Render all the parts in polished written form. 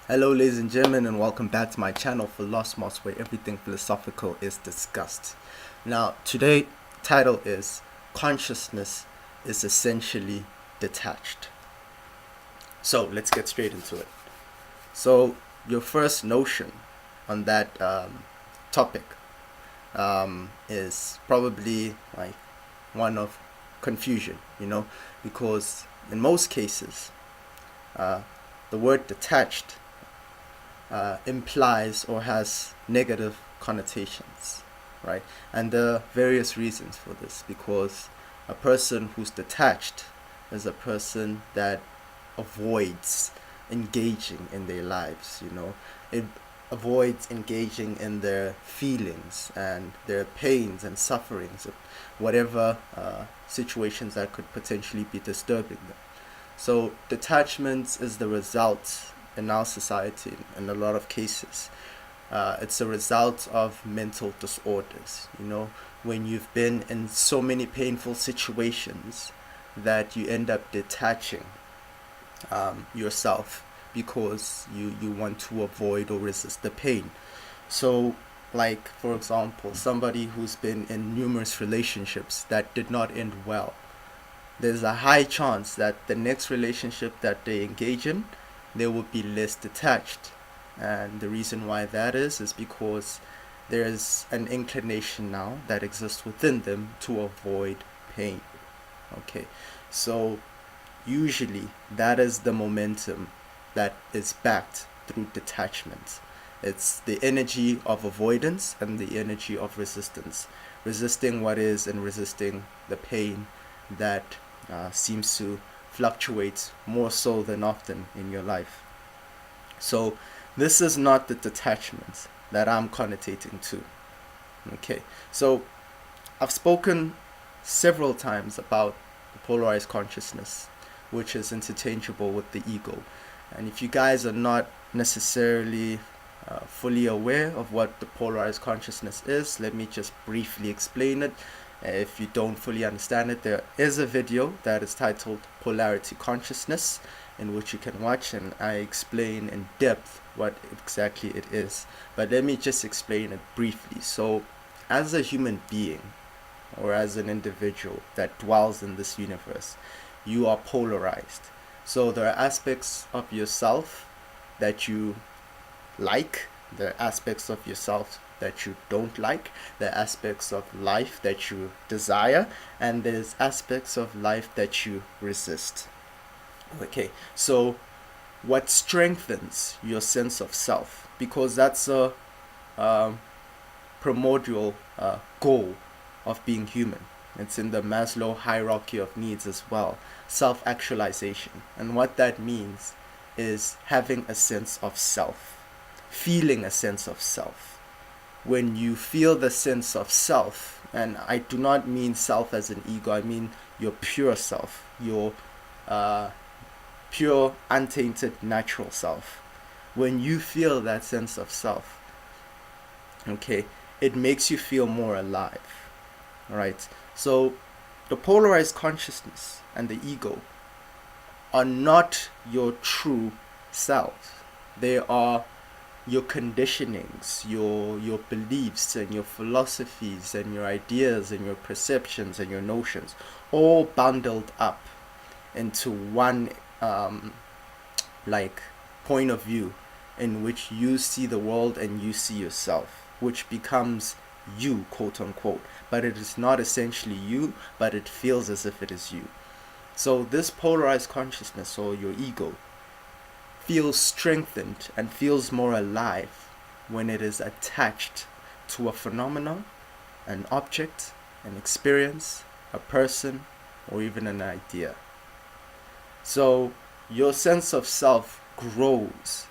Hello, ladies and gentlemen, and welcome back to my channel for Lost Moss, where everything philosophical is discussed. Now, today title is Consciousness is Essentially Detached. So let's get straight into it. So your first notion on that topic is probably like one of confusion, because in most cases, the word detached implies or has negative connotations, right? And there are various reasons for this, because a person who's detached is a person that avoids engaging in their lives, It avoids engaging in their feelings and their pains and sufferings, whatever situations that could potentially be disturbing them. So detachment is the result in our society in a lot of cases. It's a result of mental disorders, when you've been in so many painful situations that you end up detaching yourself because you want to avoid or resist the pain. So, like, for example, somebody who's been in numerous relationships that did not end well, there's a high chance that the next relationship that they engage in, they will be less detached. And the reason why that is because there's an inclination now that exists within them to avoid pain. Okay, so usually that is the momentum that is backed through detachment. It's the energy of avoidance and the energy of resistance, resisting what is and resisting the pain that seems to fluctuate more so than often in your life. So this is not the detachment that I'm connotating to. Okay, so I've spoken several times about the polarized consciousness, which is interchangeable with the ego. And if you guys are not necessarily fully aware of what the polarized consciousness is, let me just briefly explain it. If you don't fully understand it, there is a video that is titled Polarity Consciousness, in which you can watch, and I explain in depth what exactly it is. But let me just explain it briefly. So, as a human being, or as an individual that dwells in this universe, you are polarized. So there are aspects of yourself that you like, there are aspects of yourself that you don't like, there are aspects of life that you desire, and there's aspects of life that you resist. Okay, so what strengthens your sense of self? Because that's a um, primordial goal of being human. It's in the Maslow hierarchy of needs as well. Self actualization. And what that means is having a sense of self, feeling a sense of self. When you feel the sense of self, and I do not mean self as an ego, I mean your pure self, your uh, pure, untainted, natural self. When you feel that sense of self, okay, it makes you feel more alive, right? So the polarized consciousness and the ego are not your true self. They are your conditionings, your beliefs and your philosophies and your ideas and your perceptions and your notions, all bundled up into one like point of view in which you see the world and you see yourself, which becomes you, quote unquote. But it is not essentially you, but it feels as if it is you. So this polarized consciousness, or your ego, feels strengthened and feels more alive when it is attached to a phenomenon, an object, an experience, a person, or even an idea. So your sense of self grows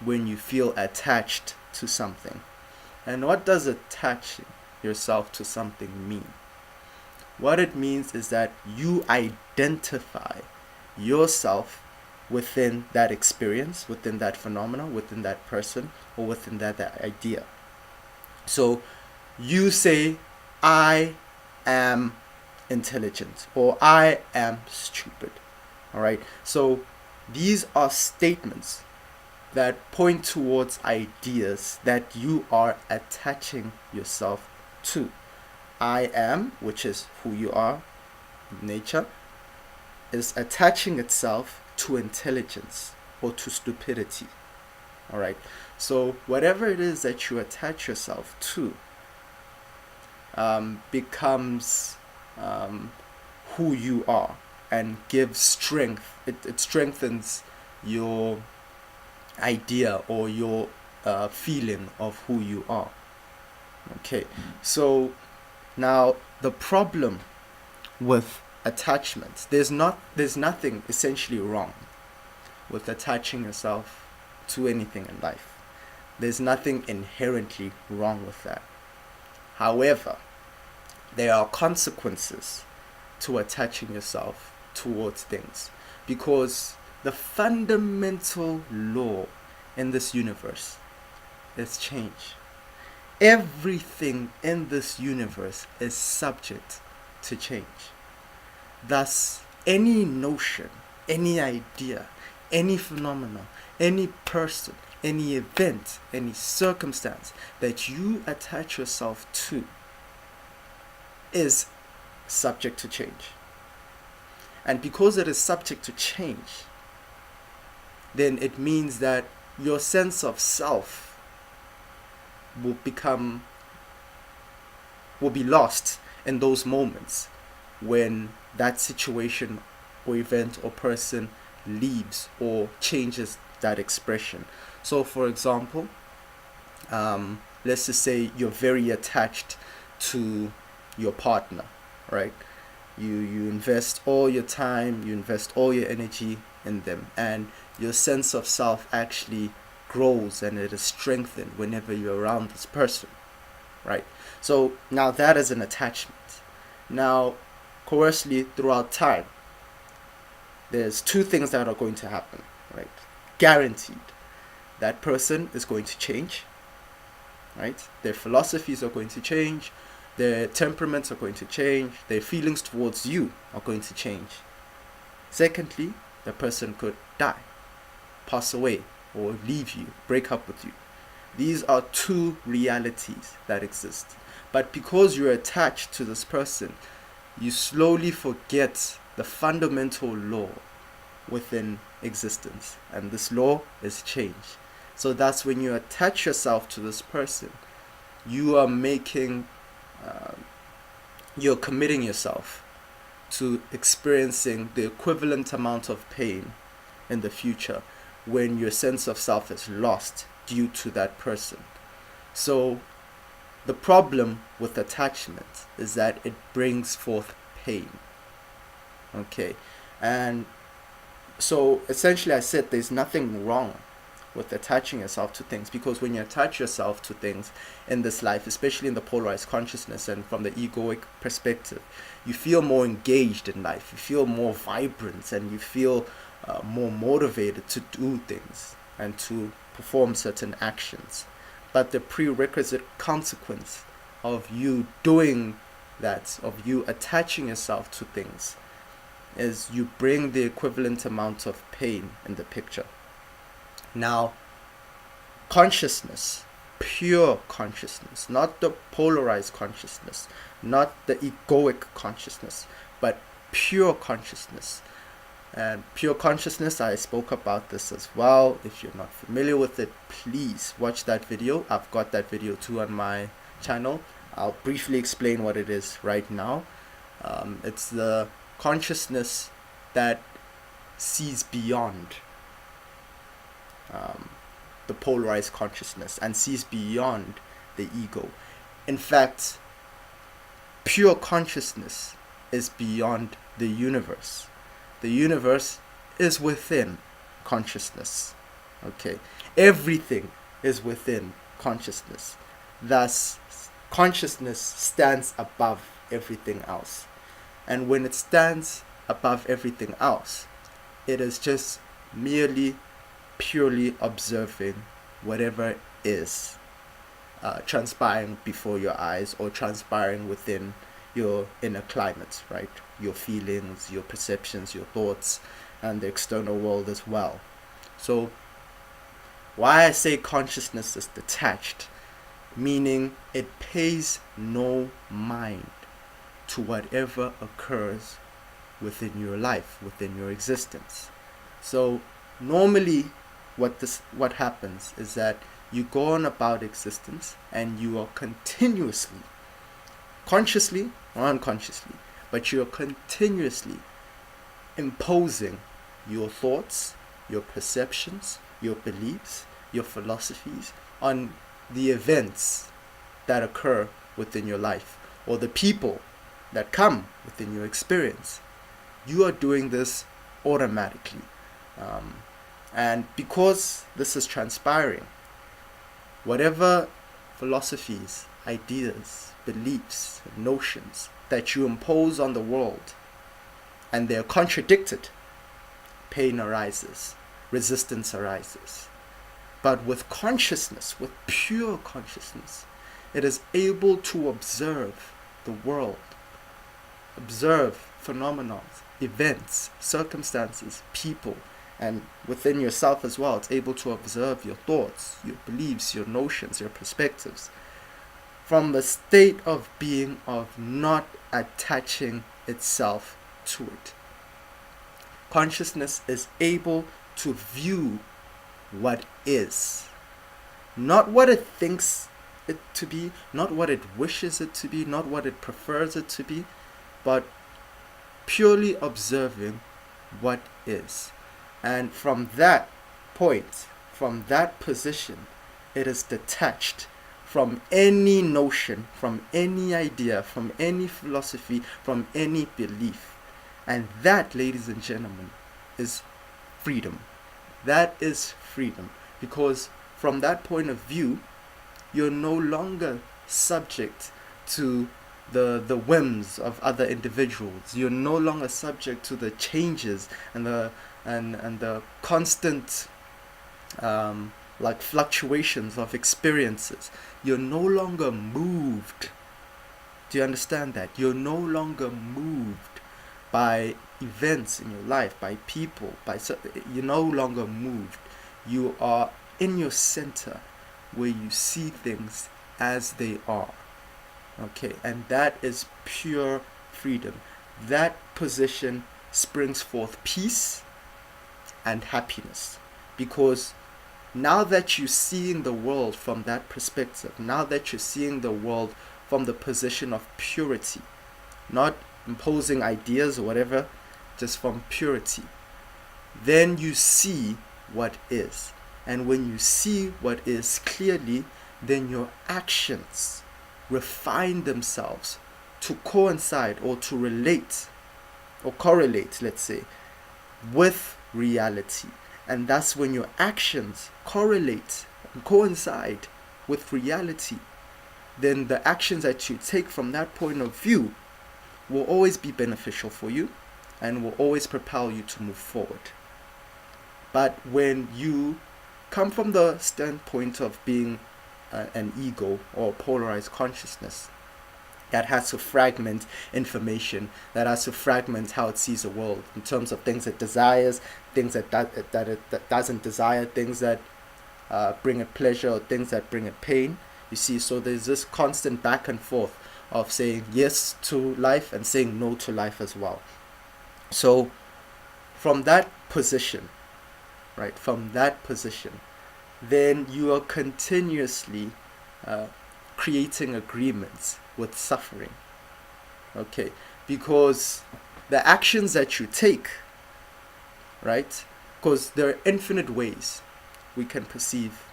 when you feel attached to something. And what does attaching yourself to something mean? What it means is that you identify yourself within that experience, within that phenomenon, within that person, or within that idea. So you say, I am intelligent, or I am stupid. All right. So these are statements that point towards ideas that you are attaching yourself to. I am, which is who you are, nature, is attaching itself to intelligence or to stupidity. All right. So whatever it is that you attach yourself to becomes who you are and gives strength. It strengthens your idea or your feeling of who you are. Okay. So now the problem with attachments, there's nothing essentially wrong with attaching yourself to anything in life. There's nothing inherently wrong with that. However, there are consequences to attaching yourself towards things, because the fundamental law in this universe is change. Everything in this universe is subject to change. Thus, any notion, any idea, any phenomenon, any person, any event, any circumstance that you attach yourself to is subject to change. And because it is subject to change, then it means that your sense of self will be lost in those moments when that situation or event or person leaves or changes that expression. So for example, let's just say you're very attached to your partner, right? You invest all your time, you invest all your energy in them, and your sense of self actually grows and it is strengthened whenever you're around this person, right? So now that is an attachment. Now, conversely, throughout time, there's two things that are going to happen, right? Guaranteed. That person is going to change, right? Their philosophies are going to change, their temperaments are going to change, their feelings towards you are going to change. Secondly, the person could die, pass away, or leave you, break up with you. These are two realities that exist. But because you're attached to this person, you slowly forget the fundamental law within existence. And this law is change. So that's when you attach yourself to this person, you are you're committing yourself to experiencing the equivalent amount of pain in the future when your sense of self is lost due to that person. So the problem with attachment is that it brings forth pain. Okay. And so essentially I said there's nothing wrong with attaching yourself to things, because when you attach yourself to things in this life, especially in the polarized consciousness and from the egoic perspective, you feel more engaged in life, you feel more vibrant, and you feel more motivated to do things and to perform certain actions. But the prerequisite consequence of you doing that, of you attaching yourself to things, is you bring the equivalent amount of pain in the picture. Now, consciousness, pure consciousness, not the polarized consciousness, not the egoic consciousness, but pure consciousness. And pure consciousness, I spoke about this as well. If you're not familiar with it, please watch that video. I've got that video too on my channel. I'll briefly explain what it is right now. It's the consciousness that sees beyond the polarized consciousness and sees beyond the ego. In fact, pure consciousness is beyond the universe. The universe is within consciousness. Okay, everything is within consciousness. Thus, consciousness stands above everything else. And when it stands above everything else, it is just merely purely observing whatever is transpiring before your eyes or transpiring within your inner climate, right? Your feelings, your perceptions, your thoughts, and the external world as well. So Why I say consciousness is detached, meaning it pays no mind to whatever occurs within your life, within your existence. So normally what happens is that you go on about existence and you are continuously, consciously or unconsciously, but you're continuously imposing your thoughts, your perceptions, your beliefs, your philosophies on the events that occur within your life or the people that come within your experience. You are doing this automatically. And because this is transpiring, whatever philosophies, ideas, beliefs, notions that you impose on the world and they're contradicted, pain arises, resistance arises. But with consciousness, with pure consciousness, it is able to observe the world, observe phenomena, events, circumstances, people, and within yourself as well. It's able to observe your thoughts, your beliefs, your notions, your perspectives from the state of being of not attaching itself to it. Consciousness is able to view what is, not what it thinks it to be, not what it wishes it to be, not what it prefers it to be, but purely observing what is. And from that point, from that position, it is detached from any notion, from any idea, from any philosophy, from any belief. And that, ladies and gentlemen, is freedom. That is freedom. Because from that point of view, you're no longer subject to the whims of other individuals. You're no longer subject to the changes and the constant like fluctuations of experiences. You're no longer moved. Do you understand that? You're no longer moved by events in your life, by people, you're no longer moved. You are in your center where you see things as they are. Okay, and that is pure freedom. That position springs forth peace and happiness, because now that you're seeing the world from that perspective, now that you're seeing the world from the position of purity, not imposing ideas or whatever, just from purity, then you see what is. And when you see what is clearly, then your actions refine themselves to coincide or to relate or correlate, let's say, with reality. And that's when your actions correlate and coincide with reality. Then the actions that you take from that point of view will always be beneficial for you and will always propel you to move forward. But when you come from the standpoint of being an ego or polarized consciousness that has to fragment information, that has to fragment how it sees the world in terms of things it desires, things that it doesn't desire, things that bring it pleasure or things that bring it pain. You see, so there's this constant back and forth of saying yes to life and saying no to life as well. So from that position, right, then you are continuously creating agreements with suffering. Okay, because the actions that you take, right, because there are infinite ways we can perceive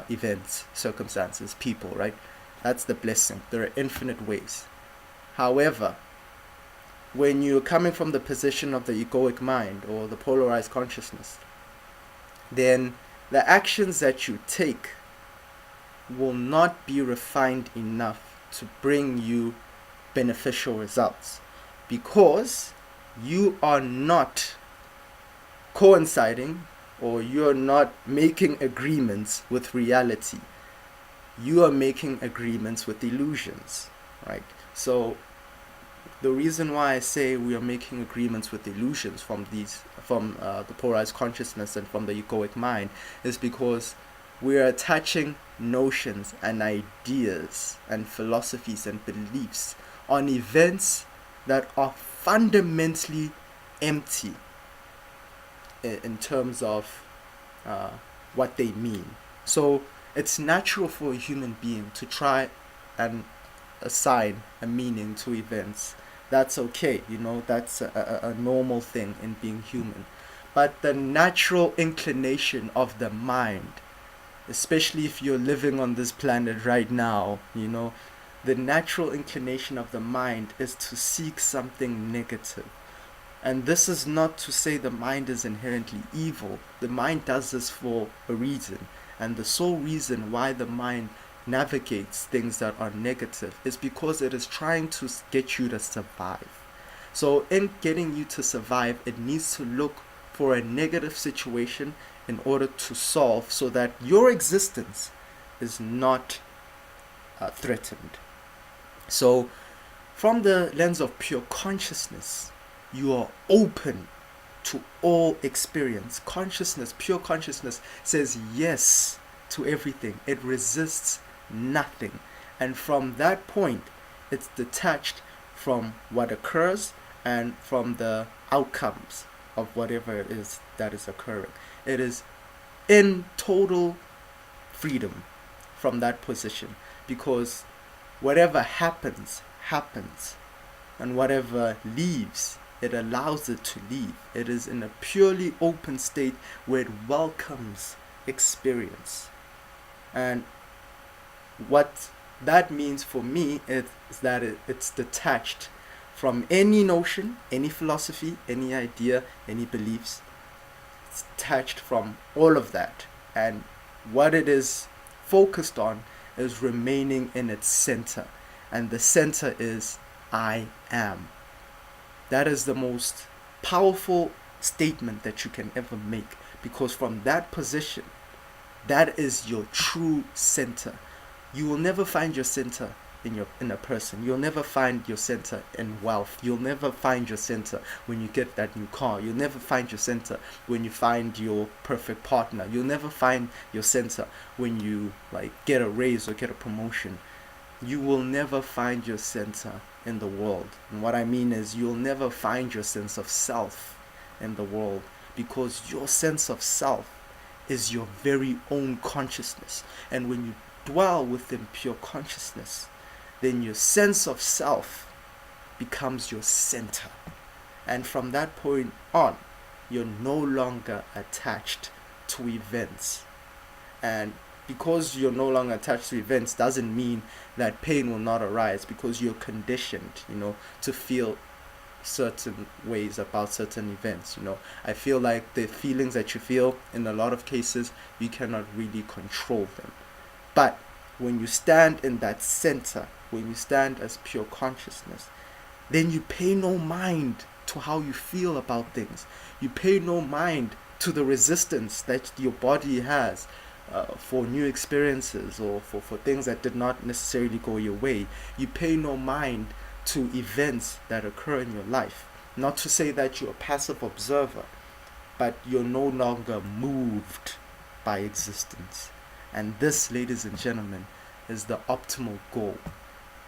events, circumstances, people, right? That's the blessing. There are infinite ways. However, when you're coming from the position of the egoic mind or the polarized consciousness, then the actions that you take will not be refined enough to bring you beneficial results, because you are not coinciding or you're not making agreements with reality. You are making agreements with illusions, right? So The reason why I say we are making agreements with illusions from the polarized consciousness and from the egoic mind is because we are attaching notions and ideas and philosophies and beliefs on events that are fundamentally empty in terms of what they mean. So it's natural for a human being to try and assign a meaning to events. That's okay, that's a normal thing in being human. But the natural inclination of the mind, especially if you're living on this planet right now, the natural inclination of the mind is to seek something negative. And this is not to say the mind is inherently evil. The mind does this for a reason. And the sole reason why the mind navigates things that are negative is because it is trying to get you to survive. So in getting you to survive, it needs to look for a negative situation in order to solve so that your existence is not threatened. So from the lens of pure consciousness, you are open to all experience. Pure consciousness says yes to everything. It resists nothing. And from that point, it's detached from what occurs and from the outcomes of whatever it is that is occurring. It is in total freedom from that position, because whatever happens, happens. And whatever leaves, it allows it to leave. It is in a purely open state where it welcomes experience. And what that means for me is that it's detached from any notion, any philosophy, any idea, any beliefs. It's detached from all of that. And what it is focused on is remaining in its center. And the center is I am. That is the most powerful statement that you can ever make, because from that position, that is your true center. You will never find your center in a person. You'll never find your center in wealth. You'll never find your center when you get that new car. You'll never find your center when you find your perfect partner. You'll never find your center when you get a raise or get a promotion. You will never find your center in the world. And what I mean is, you'll never find your sense of self in the world, because your sense of self is your very own consciousness. And when you dwell within pure consciousness, then your sense of self becomes your center. And from that point on, you're no longer attached to events. And because you're no longer attached to events doesn't mean that pain will not arise, because you're conditioned, to feel certain ways about certain events. I feel like the feelings that you feel, in a lot of cases, you cannot really control them. But when you stand in that center, when you stand as pure consciousness, then you pay no mind to how you feel about things. You pay no mind to the resistance that your body has for new experiences, or for things that did not necessarily go your way. You pay no mind to events that occur in your life. Not to say that you're a passive observer, but you're no longer moved by existence. And this, ladies and gentlemen, is the optimal goal.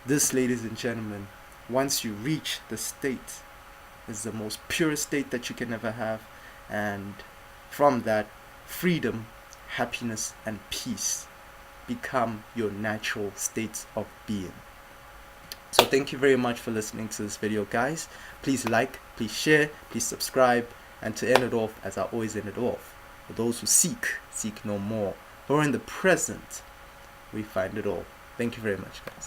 This, ladies and gentlemen, once you reach the state, is the most pure state that you can ever have. And from that, freedom, happiness, and peace become your natural states of being. So thank you very much for listening to this video, guys. Please like, please share, please subscribe. And to end it off, as I always end it off, for those who seek no more. For in the present, we find it all. Thank you very much, guys.